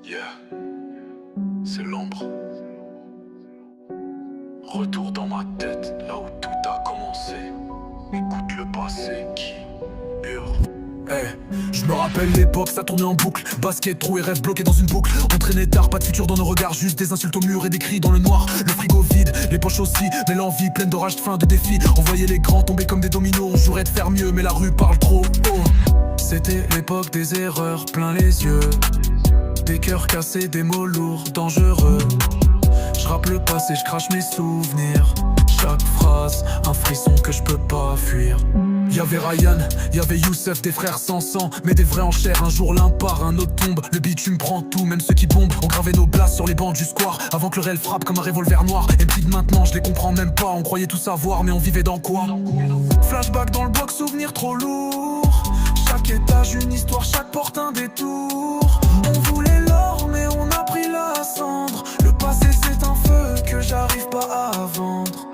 Yeah, c'est l'ombre. Retour dans ma tête, là où tout a commencé. Écoute le passé qui hurle. Hey, je me rappelle l'époque, ça tournait en boucle. Basket, trou et rêve bloqués dans une boucle. On traînait tard, pas de futur dans nos regards. Juste des insultes au mur et des cris dans le noir. Le frigo vide, les poches aussi. Mais l'envie pleine d'orage, de faim, de défis. On voyait les grands tomber comme des dominos. On jurait de faire mieux, mais la rue parle trop. Oh. C'était l'époque des erreurs, plein les yeux. Des cœurs cassés, des mots lourds, dangereux. Je rappe le passé, je crache mes souvenirs. Chaque phrase, un frisson que je peux pas fuir. Y'avait Ryan, y'avait Youssef, des frères sans sang, mais des vrais en chair. Un jour l'un part, un autre tombe. Le bitume prend tout, même ceux qui bombent. On gravait nos blasts sur les bancs du square avant que le réel frappe comme un revolver noir. Et puis de maintenant, je les comprends même pas. On croyait tout savoir, mais on vivait dans quoi? Flashback dans le bloc, souvenir trop lourd. Chaque étage une histoire, chaque porte un détour. On voulait l'or, mais on a pris la cendre. Le passé c'est un feu que j'arrive pas à vendre.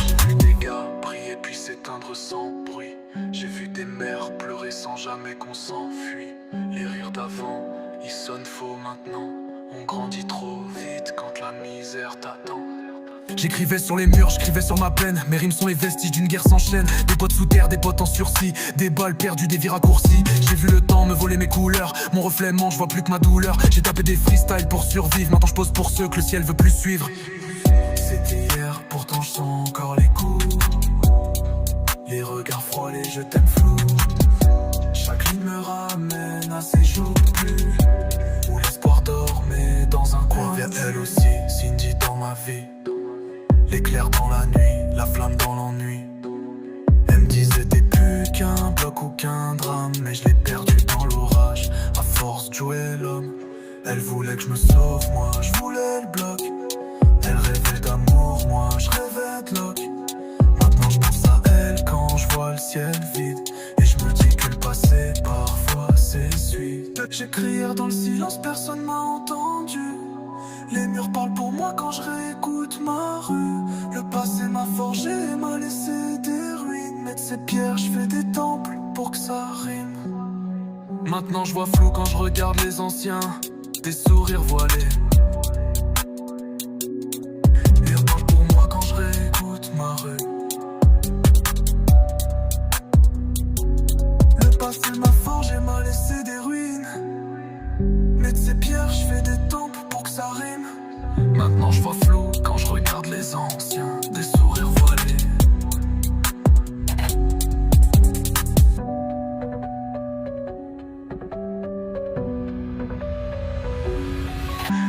J'ai vu des gars briller puis s'éteindre sans bruit. J'ai vu des mères pleurer sans jamais qu'on s'enfuit. Les rires d'avant, ils sonnent faux maintenant. On grandit trop vite quand la misère t'attend. J'écrivais sur les murs, j'écrivais sur ma peine. Mes rimes sont les vestiges d'une guerre sans chaîne. Des potes sous terre, des potes en sursis. Des balles perdues, des vies raccourcis. J'ai vu le temps me voler mes couleurs. Mon reflet ment, je vois plus que ma douleur. J'ai tapé des freestyles pour survivre. Maintenant je pose pour ceux que le ciel veut plus suivre. C'était hier, pourtant je sens encore les coups. Les regards froids, les je t'aime flou. Chaque ligne me ramène à ces jours plus où l'espoir dormait dans un coin. Vers elle aussi, Cindy dans ma vie. L'éclair dans la nuit, la flamme dans l'ennui. Elle me disait t'es plus qu'un bloc ou qu'un drame. Mais je l'ai perdu dans l'orage, à force de jouer l'homme. Elle voulait que je me sauve, moi je voulais le bloc. Elle rêvait d'amour, moi je rêvais de Locke. Maintenant je pense à elle quand je vois le ciel vide. Et je me dis que le passé parfois s'essuie. J'écrire dans le silence, personne m'a entendu. Les murs parlent pour moi quand je réécoute ma rue. Le passé m'a forgé et m'a laissé des ruines. Mais de ces pierres je fais des temples pour que ça rime. Maintenant je vois flou quand je regarde les anciens. Des sourires voilés. Ils reparlent pour moi quand je réécoute ma rue. Le passé m'a forgé, m'a laissé des ruines. Mais de ces pierres je fais des temples pour que ça rime. Maintenant je vois flou quand je regarde les anciens. Des sourires voilés.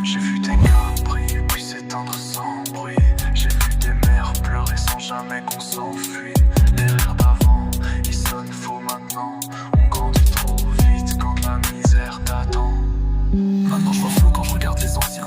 J'ai vu des gars briller puis s'éteindre sans bruit. J'ai vu des mères pleurer sans jamais qu'on s'enfuit. Les rires d'avant, ils sonnent faux maintenant. On grandit trop vite quand la misère t'attend. Maintenant je vois flou quand je regarde les anciens.